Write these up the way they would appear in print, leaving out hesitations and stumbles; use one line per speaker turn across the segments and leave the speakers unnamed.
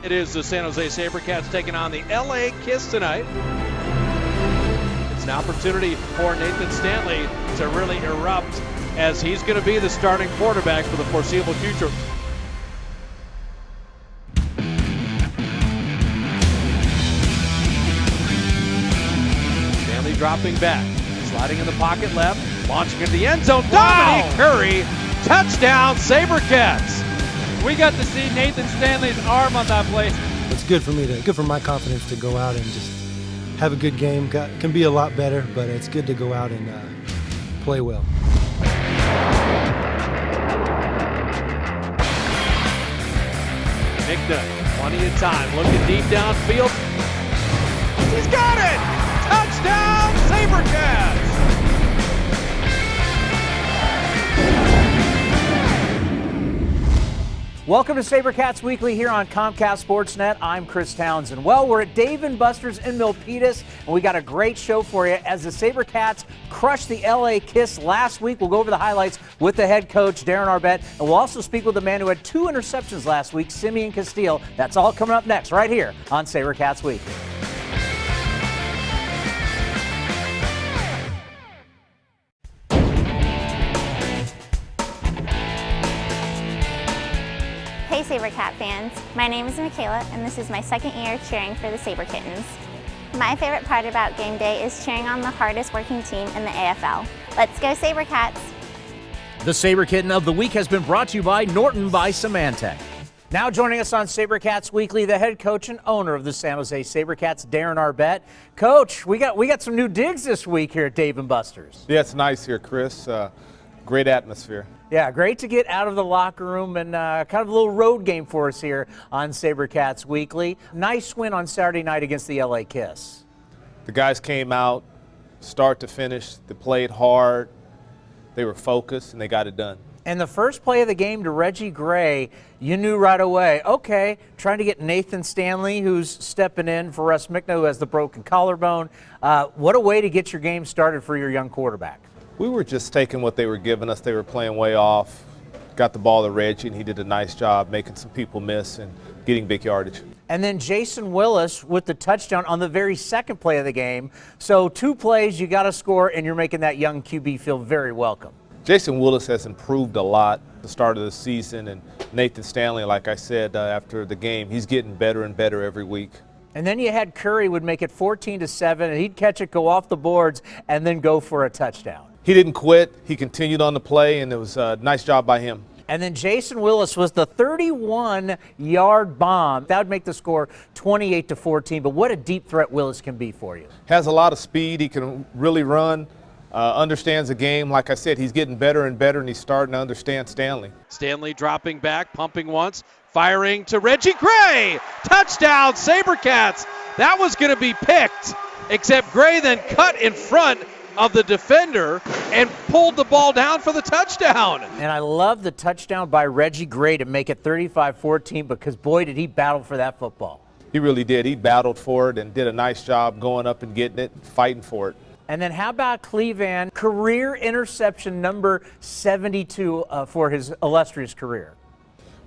It is the San Jose SaberCats taking on the LA Kiss tonight. It's an opportunity for Nathan Stanley to really erupt, as he's going to be the starting quarterback for the foreseeable future. Stanley dropping back, sliding in the pocket left, launching into the end zone.
Wow.
Dominique Curry, touchdown SaberCats.
We got to see Nathan Stanley's arm on that play.
It's good for my confidence to go out and just have a good game. Can be a lot better, but it's good to go out and play well.
Nickna, plenty of time, looking deep downfield. He's got it! Touchdown, SaberCats!
Welcome to SaberCats Weekly here on Comcast Sportsnet. I'm Chris Townsend. Well, we're at Dave & Buster's in Milpitas, and we got a great show for you as the SaberCats crushed the LA Kiss last week. We'll go over the highlights with the head coach, Darren Arbett, and we'll also speak with the man who had 2 interceptions last week, Simeon Castile. That's all coming up next right here on SaberCats Weekly.
Hey SaberCat fans, my name is Michaela and this is my second year cheering for the Saber Kittens. My favorite part about game day is cheering on the hardest working team in the AFL. Let's go SaberCats!
The Saber Kitten of the Week has been brought to you by Norton by Symantec. Now joining us on SaberCats Weekly, the head coach and owner of the San Jose SaberCats, Darren Arbett. Coach, we got some new digs this week here at Dave & Buster's.
Yeah, it's nice here, Chris. Great atmosphere.
Yeah, great to get out of the locker room and kind of a little road game for us here on SaberCats Weekly. Nice win on Saturday night against the LA Kiss.
The guys came out, start to finish. They played hard. They were focused, and they got it done.
And the first play of the game to Reggie Gray, you knew right away, okay, trying to get Nathan Stanley, who's stepping in for Russ Mickna, who has the broken collarbone. What a way to get your game started for your young quarterback.
We were just taking what they were giving us. They were playing way off. Got the ball to Reggie, and he did a nice job making some people miss and getting big yardage.
And then Jason Willis with the touchdown on the very second play of the game. So 2 plays, you got to score, and you're making that young QB feel very welcome.
Jason Willis has improved a lot at the start of the season, and Nathan Stanley, like I said after the game, he's getting better and better every week.
And then you had Curry would make it 14-7, and he'd catch it, go off the boards, and then go for a touchdown.
He didn't quit. He continued on the play, and it was a nice job by him.
And then Jason Willis was the 31-yard bomb. That would make the score 28-14, but what a deep threat Willis can be for you.
Has a lot of speed. He can really run, understands the game. Like I said, he's getting better and better, and he's starting to understand Stanley.
Stanley dropping back, pumping once, firing to Reggie Gray. Touchdown, SaberCats. That was going to be picked, except Gray then cut in front of the defender and pulled the ball down for the touchdown.
And I love the touchdown by Reggie Gray to make it 35-14, because boy, did he battle for that football.
He really did. He battled for it and did a nice job going up and getting it, fighting for it.
And then how about Cleveland, career interception number 72 for his illustrious career?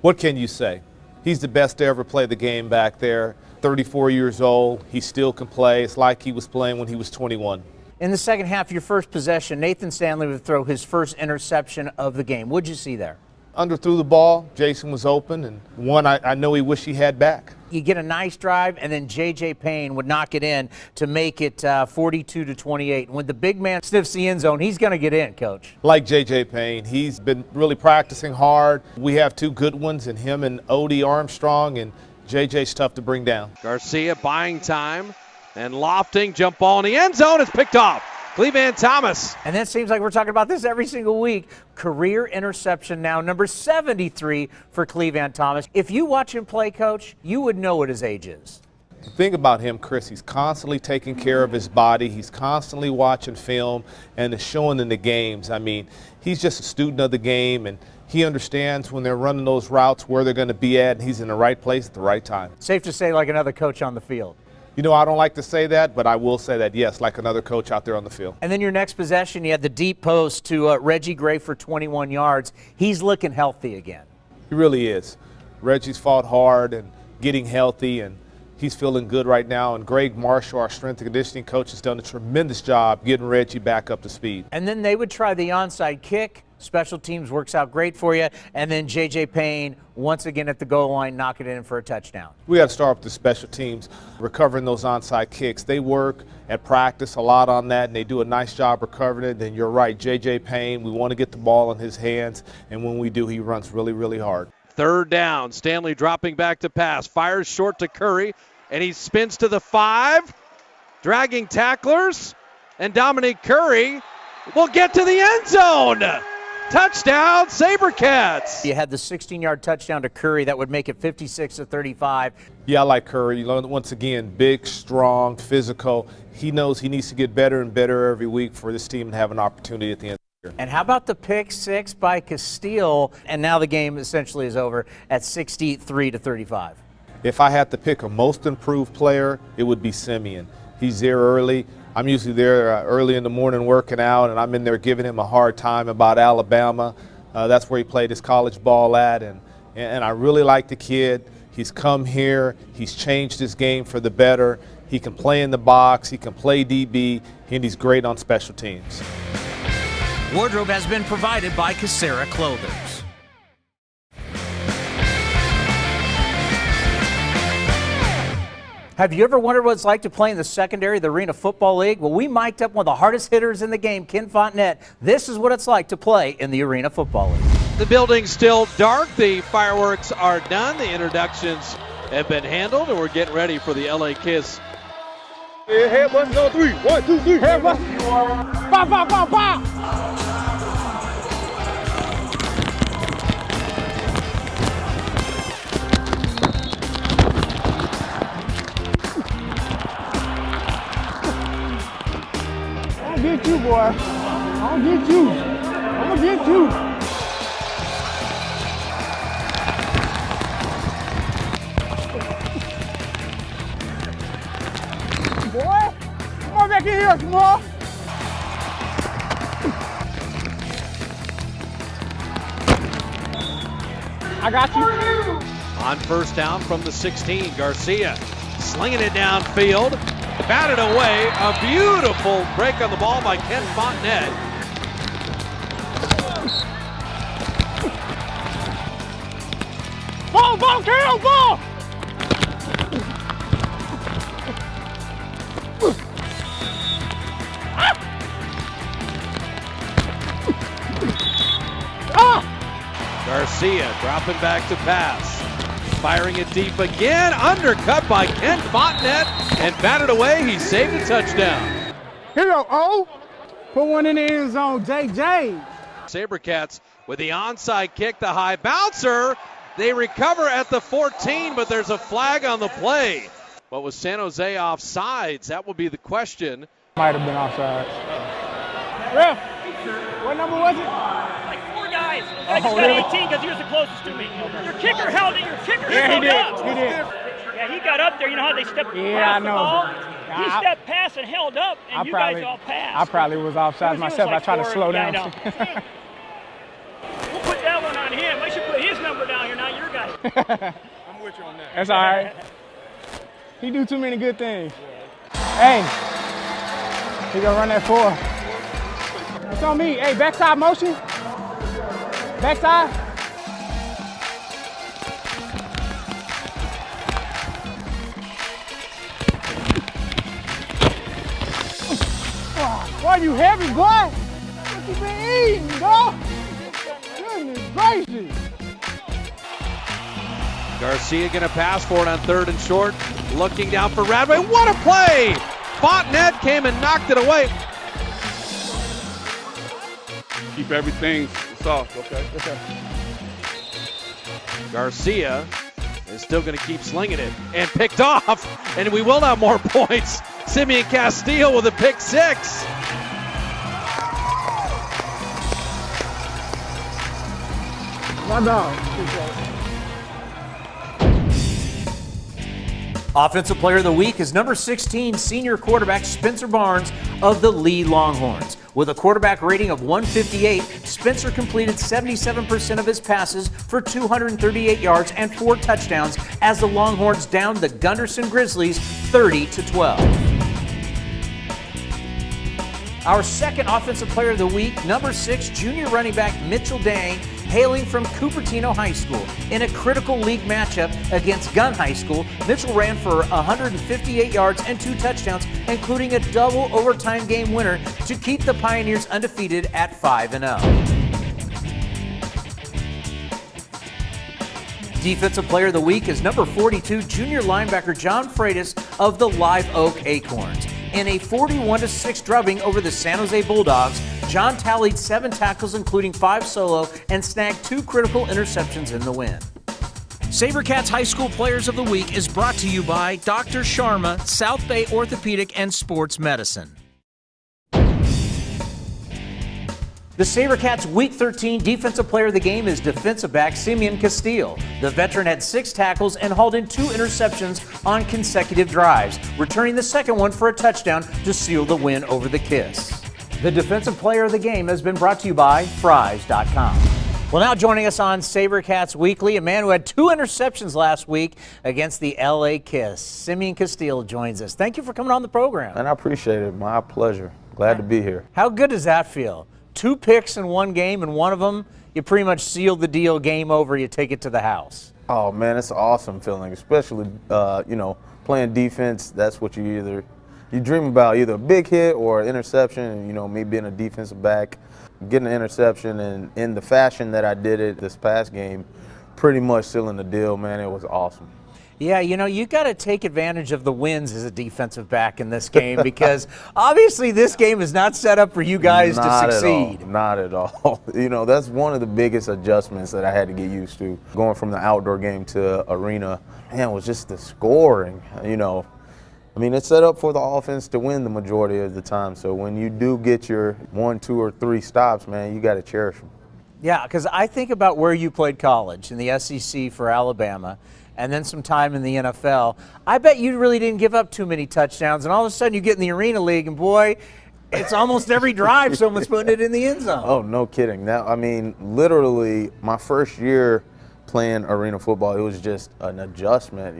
What can you say? He's the best to ever play the game back there. 34 years old. He still can play. It's like he was playing when he was 21.
In the second half, your first possession, Nathan Stanley would throw his first interception of the game. What'd you see there?
Underthrew the ball. Jason was open, and one I know he wished he had back.
You get a nice drive, and then J.J. Payne would knock it in to make it 42-28. And when the big man sniffs the end zone, he's going to get in, Coach.
Like J.J. Payne, he's been really practicing hard. We have 2 good ones in him and Odie Armstrong, and J.J.'s tough to bring down.
Garcia buying time and lofting, jump ball in the end zone. It's picked off. Cleveland Thomas.
And it seems like we're talking about this every single week. Career interception now, number 73 for Cleveland Thomas. If you watch him play, Coach, you would know what his age is.
The thing about him, Chris, he's constantly taking care of his body. He's constantly watching film and is showing in the games. I mean, he's just a student of the game, and he understands when they're running those routes where they're going to be at, and he's in the right place at the right time.
Safe to say, like another coach on the field.
You know, I don't like to say that, but I will say that, yes, like another coach out there on the field.
And then your next possession, you had the deep post to Reggie Gray for 21 yards. He's looking healthy again.
He really is. Reggie's fought hard and getting healthy, and he's feeling good right now. And Greg Marshall, our strength and conditioning coach, has done a tremendous job getting Reggie back up to speed.
And then they would try the onside kick. Special teams works out great for you. And then J.J. Payne, once again at the goal line, knocking it in for a touchdown.
We got to start with the special teams, recovering those onside kicks. They work at practice a lot on that, and they do a nice job recovering it. Then you're right, J.J. Payne, we want to get the ball in his hands, and when we do, he runs really, really hard.
Third down, Stanley dropping back to pass, fires short to Curry, and he spins to the 5, dragging tacklers, and Dominique Curry will get to the end zone. Touchdown, SaberCats.
You had the 16-yard touchdown to Curry that would make it 56-35.
Yeah, I like Curry. Once again, big, strong, physical. He knows he needs to get better and better every week for this team to have an opportunity at the end of the year.
And how about the pick 6 by Castile? And now the game essentially is over at 63-35.
If I had to pick a most improved player, it would be Simeon. He's there early. I'm usually there early in the morning working out, and I'm in there giving him a hard time about Alabama. That's where he played his college ball at, and I really like the kid. He's come here. He's changed his game for the better. He can play in the box. He can play DB, and he's great on special teams.
Wardrobe has been provided by Casera Clothers. Have you ever wondered what it's like to play in the secondary of the Arena Football League? Well, we mic'd up one of the hardest hitters in the game, Ken Fontenette. This is what it's like to play in the Arena Football League.
The building's still dark. The fireworks are done. The introductions have been handled, and we're getting ready for the LA Kiss.
Hey, head button on 3. 1, 2, 3. Head button. Bow, bow, bow, bow. Get you, boy. I'll get you. I'm gonna get you. Boy, come on back in here, come on. I got you.
On first down from the 16, Garcia slinging it downfield. Batted away. A beautiful break on the ball by Ken Fontenette.
Ball, ball, Carol, ball!
Garcia dropping back to pass. Firing it deep again. Undercut by Ken Fontenette and batted away. He saved a touchdown.
Here you go, oh. Put one in the end zone, JJ.
SaberCats with the onside kick, the high bouncer. They recover at the 14, but there's a flag on the play. But was San Jose offsides? That will be the question.
Might have been offside. Ref, what number was it?
Guys, I just got 18 because he was the closest to me. Your kicker held it. Your kicker held up.
He did.
Yeah, he got up there. You know how they step past the ball? He stepped past and held up, and you guys all passed.
I probably was offside myself. I tried to slow down.
We'll put that one on him. I should put his number down here, not your guy.
I'm with you on that. That's all right. He do too many good things. Hey, he gonna run that 4. It's on me. Hey, backside motion. Backside. Boy, you heavy, boy. What you been eating, dog? Goodness gracious.
Garcia going to pass for it on 3rd and short. Looking down for Radway. What a play! Fontenette came and knocked it away.
Keep everything soft, okay?
Garcia is still going to keep slinging it and picked off, and we will have more points. Simeon Castile with a pick 6.
My dog.
Offensive Player of the Week is number 16 senior quarterback Spencer Barnes of the Lee Longhorns. With a quarterback rating of 158, Spencer completed 77% of his passes for 238 yards and 4 touchdowns as the Longhorns downed the Gunderson Grizzlies 30-12. Our second Offensive Player of the Week, number 6 junior running back Mitchell Dang, hailing from Cupertino High School. In a critical league matchup against Gunn High School, Mitchell ran for 158 yards and 2 touchdowns, including a double overtime game winner to keep the Pioneers undefeated at 5-0. Defensive Player of the Week is number 42 junior linebacker John Freitas of the Live Oak Acorns. In a 41-6 drubbing over the San Jose Bulldogs, John tallied 7 tackles, including 5 solo, and snagged 2 critical interceptions in the win. SaberCats High School Players of the Week is brought to you by Dr. Sharma, South Bay Orthopedic and Sports Medicine. The SaberCats Week 13 Defensive Player of the Game is defensive back Simeon Castile. The veteran had 6 tackles and hauled in 2 interceptions on consecutive drives, returning the second one for a touchdown to seal the win over the Kiss. The Defensive Player of the Game has been brought to you by Fries.com. Well, now joining us on SaberCats Weekly, a man who had 2 interceptions last week against the LA Kiss. Simeon Castile joins us. Thank you for coming on the program.
And I appreciate it. My pleasure. Glad to be here.
How good does that feel? 2 picks in one game, and one of them, you pretty much sealed the deal, game over, you take it to the house.
Oh, man, it's an awesome feeling, especially, playing defense. That's what you dream about, either a big hit or an interception, and, me being a defensive back, getting an interception, and in the fashion that I did it this past game, pretty much sealing the deal, man. It was awesome.
Yeah, you got to take advantage of the wins as a defensive back in this game because obviously this game is not set up for you guys to succeed.
Not at all. That's one of the biggest adjustments that I had to get used to. Going from the outdoor game to arena, man, was just the scoring, it's set up for the offense to win the majority of the time. So when you do get your 1, 2, or 3 stops, man, you got to cherish them.
Yeah, because I think about where you played college in the SEC for Alabama, and then some time in the NFL. I bet you really didn't give up too many touchdowns, and all of a sudden you get in the Arena League, and boy, it's almost every drive someone's putting it in the end zone.
Oh, no kidding. Now, literally my first year playing arena football, it was just an adjustment,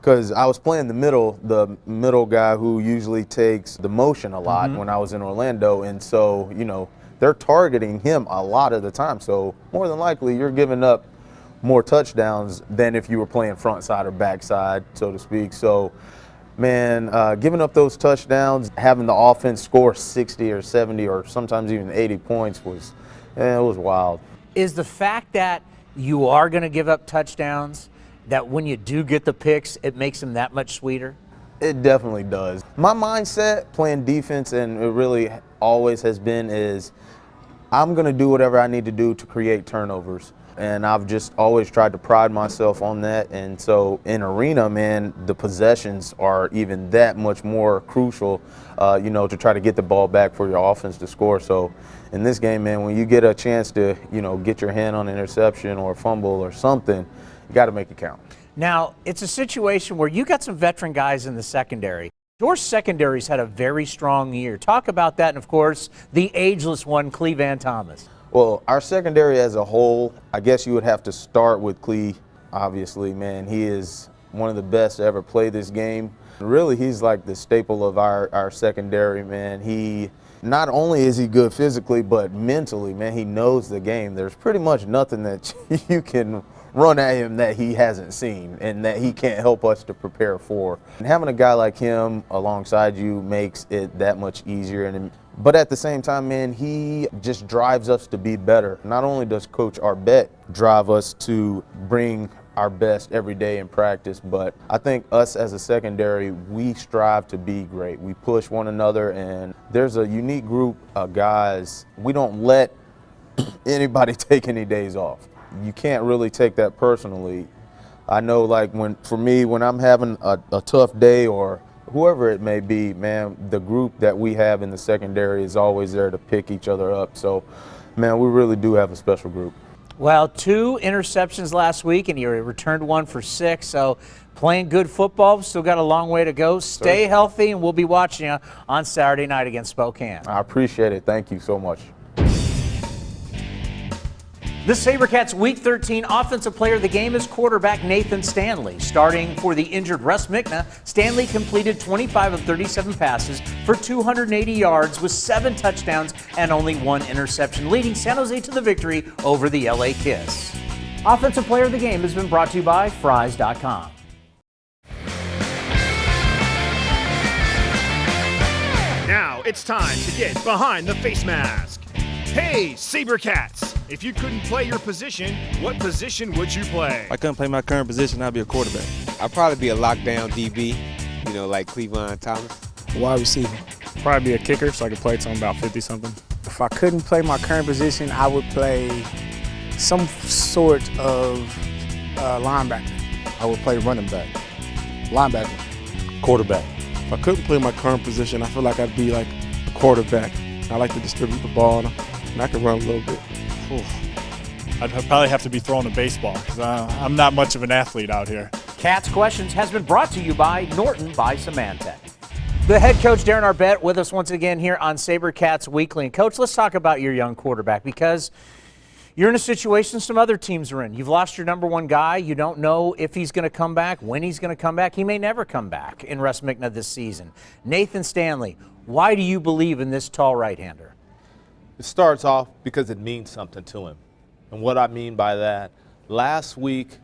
because I was playing the middle guy who usually takes the motion a lot when I was in Orlando, and so, they're targeting him a lot of the time. So more than likely you're giving up more touchdowns than if you were playing front side or back side, so to speak. So, man, giving up those touchdowns, having the offense score 60 or 70 or sometimes even 80 points was wild.
Is the fact that you are going to give up touchdowns, that when you do get the picks, it makes them that much sweeter?
It definitely does. My mindset playing defense, and it really always has been, is I'm going to do whatever I need to do to create turnovers. And I've just always tried to pride myself on that. And so in arena, man, the possessions are even that much more crucial, to try to get the ball back for your offense to score. So in this game, man, when you get a chance to, get your hand on an interception or a fumble or something, you got to make it count.
Now, it's a situation where you got some veteran guys in the secondary. Your secondary's had a very strong year. Talk about that, and of course, the ageless one, Clevan Thomas.
Well, our secondary as a whole, I guess you would have to start with Clee, obviously, man. He is one of the best to ever play this game. Really, he's like the staple of our secondary, man. He, not only is he good physically, but mentally, man, he knows the game. There's pretty much nothing that you can run at him that he hasn't seen and that he can't help us to prepare for. And having a guy like him alongside you makes it that much easier. But at the same time, man, he just drives us to be better. Not only does Coach Arbet drive us to bring our best every day in practice, but I think us as a secondary, we strive to be great. We push one another, and there's a unique group of guys. We don't let anybody take any days off. You can't really take that personally. I know, like, when I'm having a tough day, or whoever it may be, man, the group that we have in the secondary is always there to pick each other up. So, man, we really do have a special group.
Well, 2 interceptions last week, and he returned 1 for 6. So playing good football, still got a long way to go. Stay healthy, and we'll be watching you on Saturday night against Spokane.
I appreciate it. Thank you so much.
The SaberCats Week 13 Offensive Player of the Game is quarterback Nathan Stanley. Starting for the injured Russ Mickna, Stanley completed 25 of 37 passes for 280 yards with 7 touchdowns and only 1 interception, leading San Jose to the victory over the LA Kiss. Offensive Player of the Game has been brought to you by Fries.com.
Now it's time to get behind the face mask. Hey, SaberCats! If you couldn't play your position, what position would you play?
If I couldn't play my current position, I'd be a quarterback.
I'd probably be a lockdown DB, like Cleveland Thomas.
Wide receiver.
Probably be a kicker so I could play till I'm about 50-something.
If I couldn't play my current position, I would play some sort of linebacker.
I would play running back. Linebacker.
Quarterback.
If I couldn't play my current position, I feel like I'd be like a quarterback. I like to distribute the ball, and I can run a little bit.
I'd probably have to be throwing a baseball because I'm not much of an athlete out here.
Cats Questions has been brought to you by Norton by Symantec. The head coach, Darren Arbett, with us once again here on SaberCats Weekly. And, Coach, let's talk about your young quarterback because you're in a situation some other teams are in. You've lost your number 1 guy. You don't know if he's going to come back, when he's going to come back. He may never come back in Russ Mickna this season. Nathan Stanley, why do you believe in this tall right-hander?
It starts off because it means something to him. And what I mean by that, last week,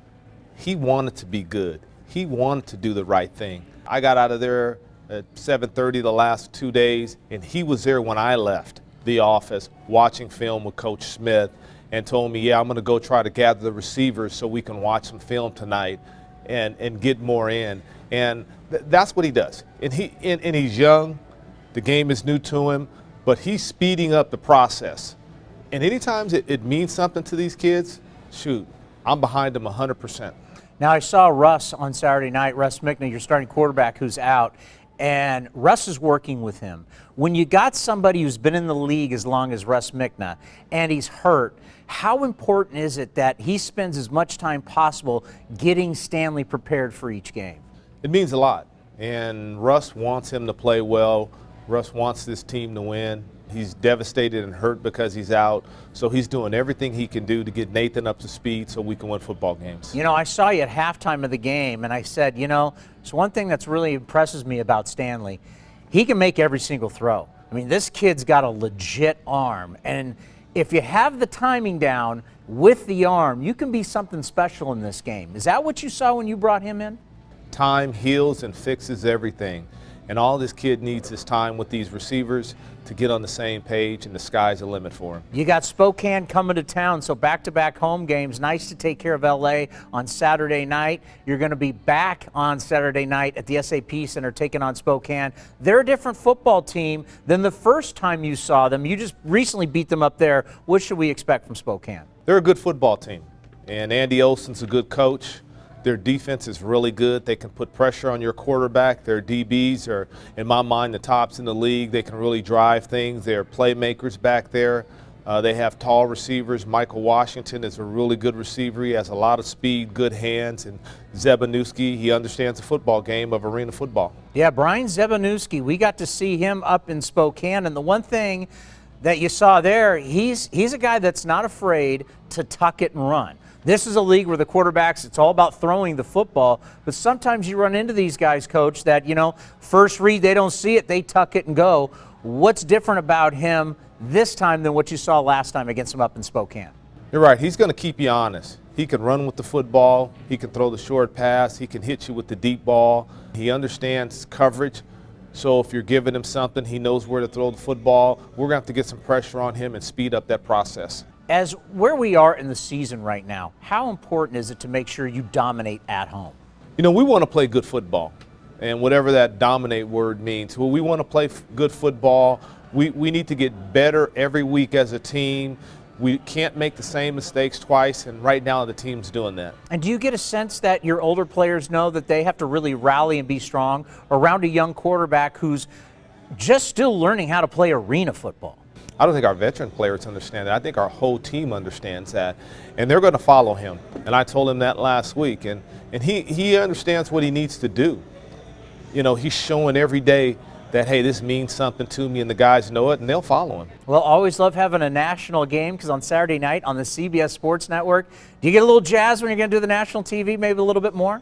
he wanted to be good. He wanted to do the right thing. I got out of there at 7:30 the last 2 days, and he was there when I left the office watching film with Coach Smith and told me, yeah, I'm going to go try to gather the receivers so we can watch some film tonight and get more in. And that's what he does. And he's young. The game is new to him. But he's speeding up the process. And anytime it means something to these kids, shoot, I'm behind them 100%.
Now, I saw Russ on Saturday night, Russ Mickna, your starting quarterback, who's out, and Russ is working with him. When you got somebody who's been in the league as long as Russ Mickna and he's hurt, how important is it that he spends as much time possible getting Stanley prepared for each game?
It means a lot. And Russ wants him to play well. Russ wants this team to win. He's devastated and hurt because he's out, so he's doing everything he can do to get Nathan up to speed so we can win football games.
I saw you at halftime of the game, and I said, it's one thing that's really impresses me about Stanley. He can make every single throw. I mean, this kid's got a legit arm, and if you have the timing down with the arm, you can be something special in this game. Is that what you saw when you brought him in?
Time heals and fixes everything. And all this kid needs is time with these receivers to get on the same page, and the sky's the limit for him.
You got Spokane coming to town, so back-to-back home games. Nice to take care of LA on Saturday night. You're going to be back on Saturday night at the SAP Center taking on Spokane. They're a different football team than the first time you saw them. You just recently beat them up there. What should we expect from Spokane?
They're a good football team, and Andy Olson's a good coach. Their defense is really good. They can put pressure on your quarterback. Their DBs are, in my mind, the tops in the league. They can really drive things. They're playmakers back there. They have tall receivers. Michael Washington is a really good receiver. He has a lot of speed, good hands. And Zebanewski, he understands the football game of arena football.
Yeah, Brian Zebanewski, we got to see him up in Spokane. And the one thing that you saw there, he's a guy that's not afraid to tuck it and run. This is a league where the quarterbacks, it's all about throwing the football, but sometimes you run into these guys, Coach, that, first read, they don't see it, they tuck it and go. What's different about him this time than what you saw last time against him up in Spokane?
You're right. He's going to keep you honest. He can run with the football. He can throw the short pass. He can hit you with the deep ball. He understands coverage. So if you're giving him something, he knows where to throw the football. We're going to have to get some pressure on him and speed up that process.
As where we are in the season right now, how important is it to make sure you dominate at home?
We want to play good football, and whatever that dominate word means. Well, we want to play good football. We need to get better every week as a team. We can't make the same mistakes twice, and right now the team's doing that.
And do you get a sense that your older players know that they have to really rally and be strong around a young quarterback who's just still learning how to play arena football?
I don't think our veteran players understand that. I think our whole team understands that, and they're going to follow him. And I told him that last week, and he understands what he needs to do. You know, he's showing every day that, hey, this means something to me, and the guys know it, and they'll follow him.
Well, always love having a national game, because on Saturday night on the CBS Sports Network, do you get a little jazz when you're going to do the national TV, maybe a little bit more?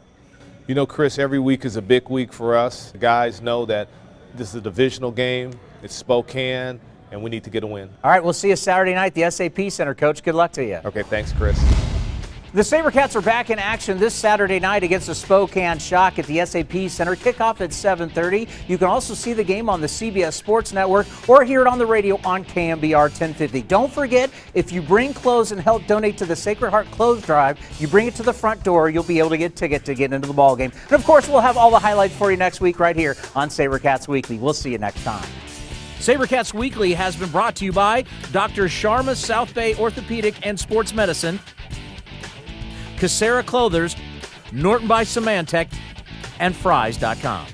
You know, Chris, every week is a big week for us. The guys know that this is a divisional game. It's Spokane, and we need to get a win.
All right, we'll see you Saturday night at the SAP Center, Coach. Good luck to you.
Okay, thanks, Chris.
The SaberCats are back in action this Saturday night against the Spokane Shock at the SAP Center. Kickoff at 7:30. You can also see the game on the CBS Sports Network or hear it on the radio on KMBR 1050. Don't forget, if you bring clothes and help donate to the Sacred Heart Clothes Drive, you bring it to the front door, you'll be able to get a ticket to get into the ball game. And of course, we'll have all the highlights for you next week right here on SaberCats Weekly. We'll see you next time. SaberCats Weekly has been brought to you by Dr. Sharma South Bay Orthopedic and Sports Medicine, Casera Clothers, Norton by Symantec, and Fries.com.